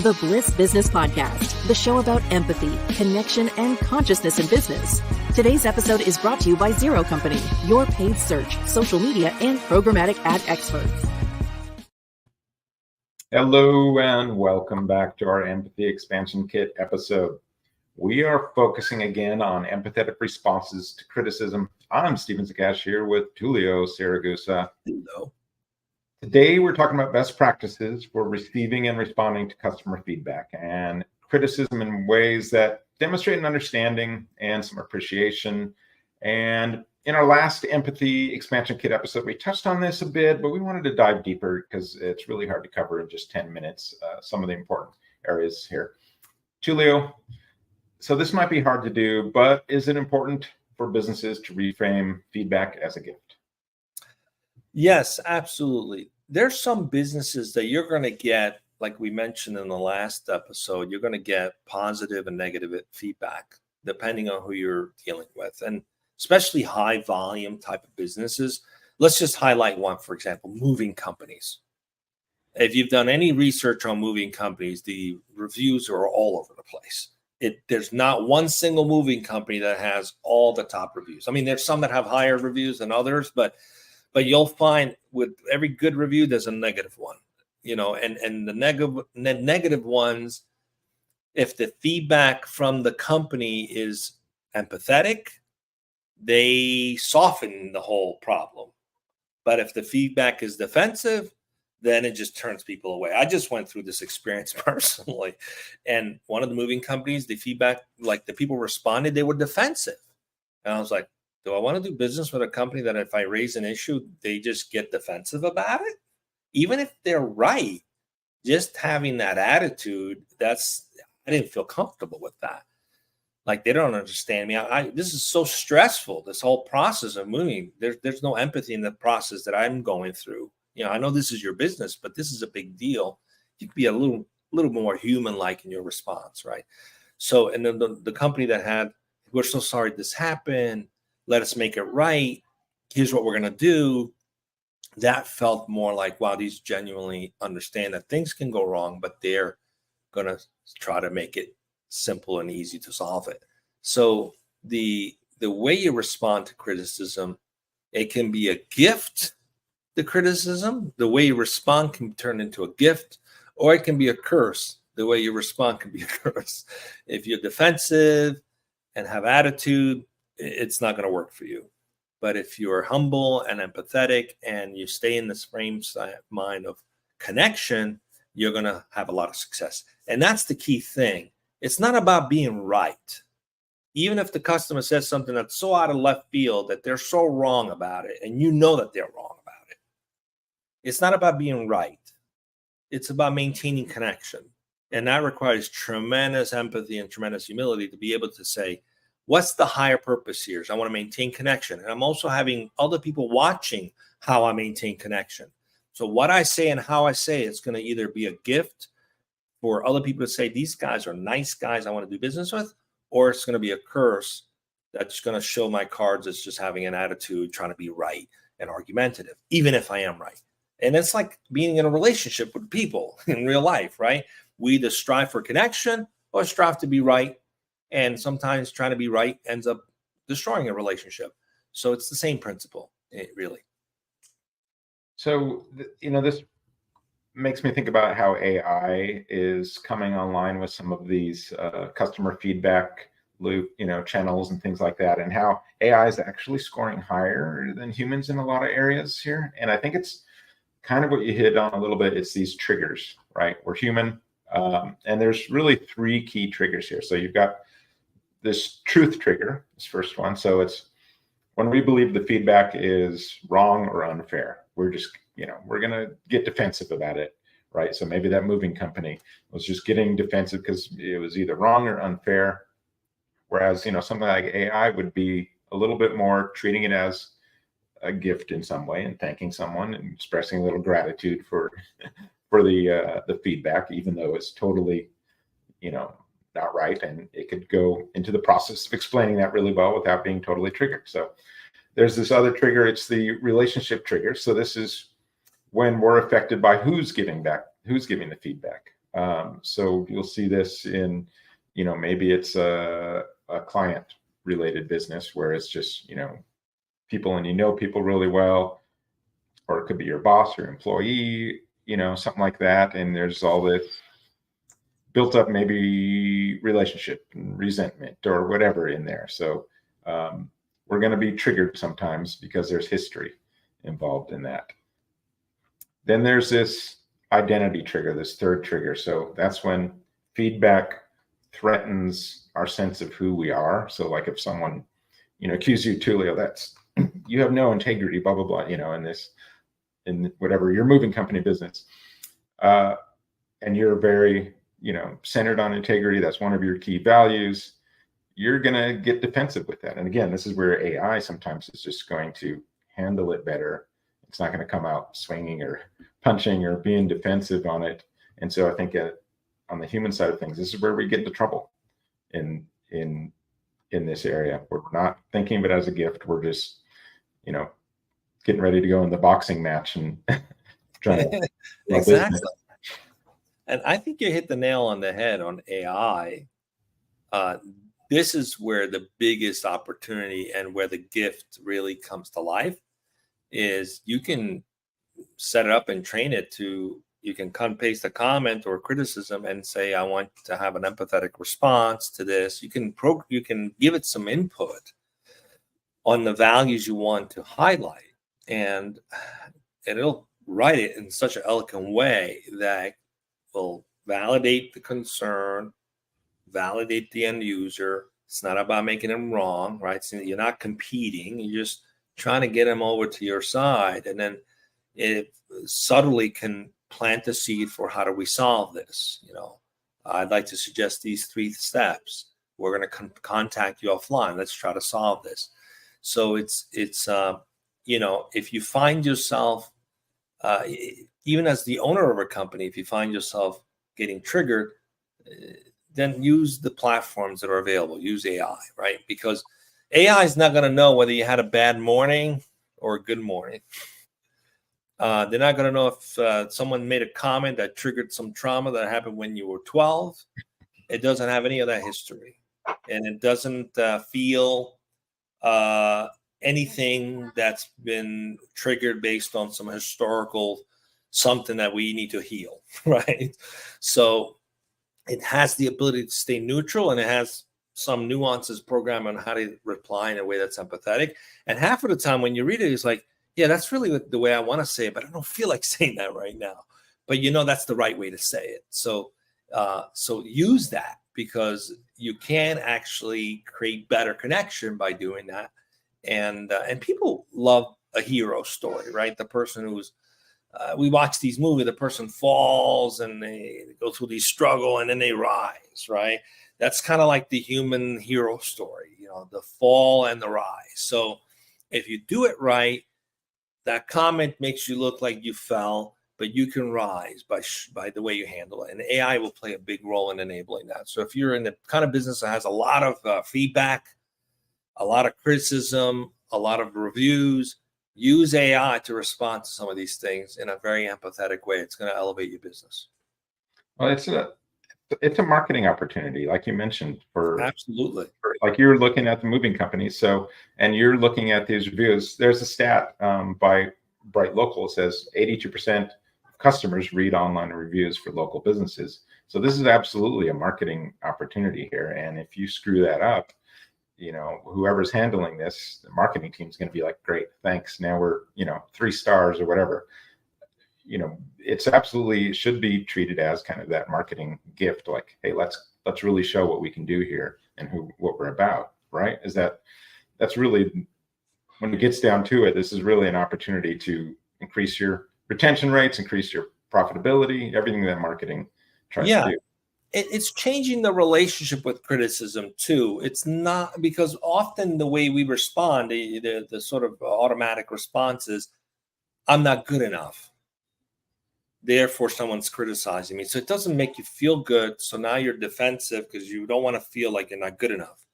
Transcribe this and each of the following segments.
the Bliss Business Podcast, the show about empathy, connection, and consciousness in business. Today's episode is brought to you by Zero Company, your paid search, social media, and programmatic ad experts. Hello and welcome back to our Empathy Expansion Kit episode. We are focusing again on empathetic responses to criticism. I'm Sakach here with Tullio, Siragusa. Hello. Today we're talking about best practices for receiving and responding to customer feedback and criticism in ways that demonstrate an understanding and some appreciation. And in our last Empathy Expansion Kit episode, we touched on this a bit, but we wanted to dive deeper because it's really hard to cover in just 10 minutes, some of the important areas here. Tullio, so this might be hard to do, but is it important for businesses to reframe feedback as a gift? Yes, absolutely. There's some businesses that you're going to get, like we mentioned in the last episode, you're going to get positive and negative feedback depending on who you're dealing with. And especially high volume type of businesses. Let's just highlight one, for example, moving companies. If you've done any research on moving companies, the reviews are all over the place. There's not one single moving company that has all the top reviews. I mean, there's some that have higher reviews than others, but you'll find with every good review, there's a negative one, and the negative ones, if the feedback from the company is empathetic, they soften the whole problem. But if the feedback is defensive, then it just turns people away. I just went through this experience personally. And one of the moving companies, the feedback, like the people responded, they were defensive. And I was like, do I want to do business with a company that if I raise an issue, they just get defensive about it? Even if they're right, just having that attitude, I didn't feel comfortable with that. Like they don't understand me. This is so stressful, this whole process of moving. There's no empathy in the process that I'm going through. I know this is your business, but this is a big deal. You could be a little more human-like in your response, right? So, and then the company that had, we're so sorry this happened. Let us make it right. Here's what we're going to do. That felt more like, wow, these genuinely understand that things can go wrong, but they're going to try to make it simple and easy to solve it. So the way you respond to criticism, it can be a gift, the criticism. The way you respond can turn into a gift, or it can be a curse. The way you respond can be a curse. If you're defensive and have attitude, it's not going to work for you. But if you're humble and empathetic and you stay in this frame mind of connection, you're going to have a lot of success. And that's the key thing. It's not about being right. Even if the customer says something that's so out of left field that they're so wrong about it, and you know that they're wrong about it. It's not about being right. It's about maintaining connection. And that requires tremendous empathy and tremendous humility to be able to say, what's the higher purpose here? I want to maintain connection. And I'm also having other people watching how I maintain connection. So what I say and how I say it's going to either be a gift for other people to say, these guys are nice guys I want to do business with, or it's going to be a curse that's going to show my cards as just having an attitude, trying to be right and argumentative, even if I am right. And it's like being in a relationship with people in real life, right? We either strive for connection or strive to be right. And sometimes trying to be right ends up destroying a relationship. So it's the same principle, really. So, this makes me think about how AI is coming online with some of these customer feedback loop, channels and things like that, and how AI is actually scoring higher than humans in a lot of areas here. And I think it's kind of what you hit on a little bit. It's these triggers, right? We're human. And there's really three key triggers here. So you've got this truth trigger, this first one. So it's when we believe the feedback is wrong or unfair, we're just, we're going to get defensive about it, right? So maybe that moving company was just getting defensive because it was either wrong or unfair. Whereas, something like AI would be a little bit more treating it as a gift in some way and thanking someone and expressing a little gratitude for the feedback, even though it's totally, not right. And it could go into the process of explaining that really well without being totally triggered. So there's this other trigger. It's the relationship trigger. So this is when we're affected by who's giving the feedback. So you'll see this in, maybe it's a client related business where it's just, people and people really well, or it could be your boss or employee, something like that. And there's all this built up maybe relationship and resentment or whatever in there. So we're going to be triggered sometimes because there's history involved in that. Then there's this identity trigger, this third trigger. So that's when feedback threatens our sense of who we are. So like if someone, accuse you, Tullio, that's, you have no integrity, blah, blah, blah, in whatever your moving company business. And you're very, centered on integrity. That's one of your key values. You're going to get defensive with that. And again, this is where AI sometimes is just going to handle it better. It's not going to come out swinging or punching or being defensive on it. And so I think on the human side of things, this is where we get into trouble in this area. We're not thinking of it as a gift. We're just, getting ready to go in the boxing match and trying to exactly. And I think you hit the nail on the head on AI. This is where the biggest opportunity and where the gift really comes to life is you can set it up and train it to, you can cut and paste a comment or criticism and say, I want to have an empathetic response to this. You can give it some input on the values you want to highlight, and it'll write it in such an eloquent way that will validate the concern, validate the end user. It's not about making them wrong, right? So you're not competing. You're just trying to get them over to your side. And then it subtly can plant the seed for how do we solve this? I'd like to suggest these 3 steps. We're going to contact you offline. Let's try to solve this. So it's if you find yourself, even as the owner of a company, if you find yourself getting triggered, then use the platforms that are available. Use AI, right? Because AI is not going to know whether you had a bad morning or a good morning. They're not going to know if someone made a comment that triggered some trauma that happened when you were 12. It doesn't have any of that history. And it doesn't feel anything that's been triggered based on some historical something that we need to heal, right? So it has the ability to stay neutral, and it has some nuances programmed on how to reply in a way that's empathetic. And half of the time when you read it, it's like, yeah, that's really the way I want to say it, but I don't feel like saying that right now. But that's the right way to say it. So use that, because you can actually create better connection by doing that. And people love a hero story, right? The person who's we watch these movies, the person falls and they go through these struggle and then they rise, right? That's kind of like the human hero story, the fall and the rise. So if you do it right, that comment makes you look like you fell, but you can rise by the way you handle it. And AI will play a big role in enabling that. So if you're in the kind of business that has a lot of feedback, a lot of criticism, a lot of reviews, use AI to respond to some of these things in a very empathetic way. It's going to elevate your business. Well, it's a marketing opportunity, like you mentioned, absolutely. Like you're looking at the moving companies. So, and you're looking at these reviews. There's a stat by Bright Local says 82% of customers read online reviews for local businesses. So this is absolutely a marketing opportunity here. And if you screw that up, whoever's handling this, the marketing team is going to be like, great, thanks. Now we're, 3 stars or whatever. It's absolutely should be treated as kind of that marketing gift. Like, hey, let's really show what we can do here and what we're about, right? That's really, when it gets down to it, this is really an opportunity to increase your retention rates, increase your profitability, everything that marketing tries to do. It's changing the relationship with criticism too. It's not, because often the way we respond, the sort of automatic response is, I'm not good enough. Therefore, someone's criticizing me. So it doesn't make you feel good. So now you're defensive because you don't want to feel like you're not good enough.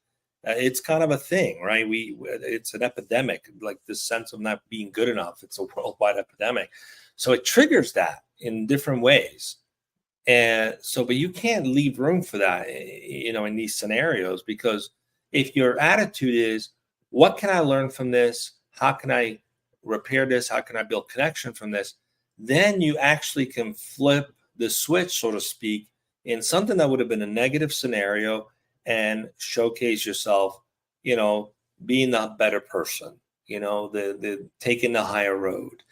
It's kind of a thing, right? It's an epidemic, like this sense of not being good enough. It's a worldwide epidemic. So it triggers that in different ways. And so, but you can't leave room for that, in these scenarios, because if your attitude is, what can I learn from this? How can I repair this? How can I build connection from this? Then you actually can flip the switch, so to speak, in something that would have been a negative scenario and showcase yourself, being the better person, the taking the higher road.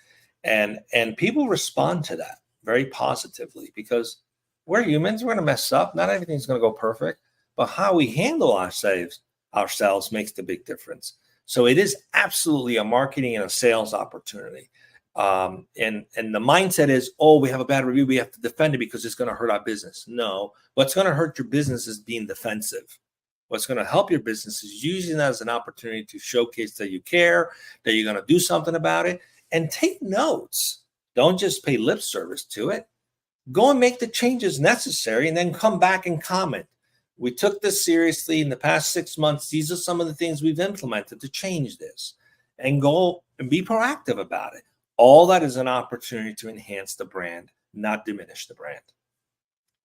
And people respond to that very positively, because we're humans, we're going to mess up. Not everything's going to go perfect, but how we handle ourselves makes the big difference. So it is absolutely a marketing and a sales opportunity. And the mindset is, oh, we have a bad review, we have to defend it because it's going to hurt our business. No, what's going to hurt your business is being defensive. What's going to help your business is using that as an opportunity to showcase that you care, that you're going to do something about it, and take notes. Don't just pay lip service to it. Go and make the changes necessary, and then come back and comment. We took this seriously in the past 6 months. These are some of the things we've implemented to change this, and go and be proactive about it. All that is an opportunity to enhance the brand, not diminish the brand.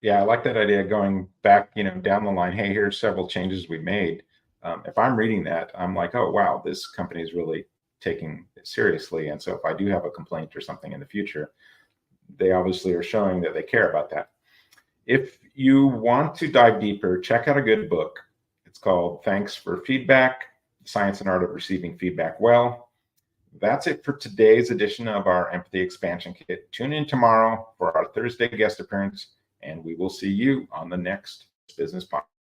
Yeah, I like that idea, going back, down the line. Hey, here's several changes we made. If I'm reading that, I'm like, oh, wow, this company is really taking it seriously. And so if I do have a complaint or something in the future, they obviously are showing that they care about that. If you want to dive deeper, check out a good book. It's called Thanks for Feedback, Science and Art of Receiving Feedback Well. That's it for today's edition of our Empathy Expansion Kit. Tune in tomorrow for our Thursday guest appearance, and we will see you on the next Business Podcast.